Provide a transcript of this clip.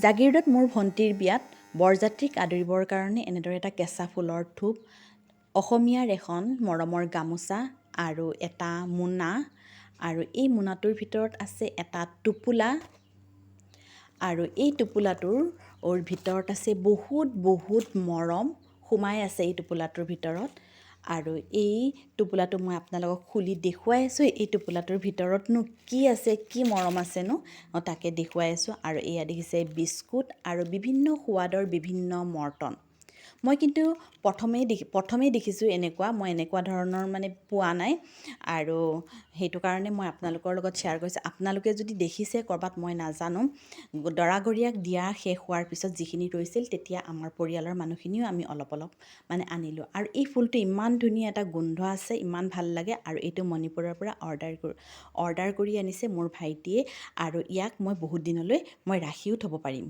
জাগিৰোডত মোৰ ভণ্টিৰ বিয়াত বৰযাত্ৰীক আদৰিবৰ কাৰণে এনেদৰে এটা কেঁচা ফুলৰ থোপ, অসমীয়াৰ এখন মৰমৰ গামোচা আৰু এটা মোনা, আৰু এই মোনাটোৰ ভিতৰত আছে এটা টোপোলা, আৰু এই টোপোলাটোৰ ভিতৰত আছে বহুত মৰম সোমাই আছে এই টোপোলাটোৰ ভিতৰত। আৰু এই টোপোলাটো মই আপোনালোকক খুলি দেখুৱাই আছোঁ। এই টোপোলাটোৰ ভিতৰতনো কি আছে, কি মৰম আছেনো তাকে দেখুৱাই আছোঁ। আৰু এয়া দেখিছে বিস্কুট আৰু বিভিন্ন সোৱাদৰ বিভিন্ন মৰ্টন। মই কিন্তু প্ৰথমেই দেখিছোঁ এনেকুৱা, মই এনেকুৱা ধৰণৰ মানে পোৱা নাই, আৰু সেইটো কাৰণে মই আপোনালোকৰ লগত শ্বেয়াৰ কৰিছোঁ। আপোনালোকে যদি দেখিছে ক'ৰবাত মই নাজানো, দৰাঘৰীয়াক দিয়া শেষ হোৱাৰ পিছত যিখিনি ৰৈছিল তেতিয়া আমাৰ পৰিয়ালৰ মানুহখিনিও আমি অলপ মানে আনিলোঁ। আৰু এই ফুলটো ইমান ধুনীয়া এটা গোন্ধ আছে, ইমান ভাল লাগে। আৰু এইটো মণিপুৰৰ পৰা অৰ্ডাৰ কৰি আনিছে মোৰ ভাইটিয়ে, আৰু ইয়াক মই বহুত দিনলৈ ৰাখিও থ'ব পাৰিম।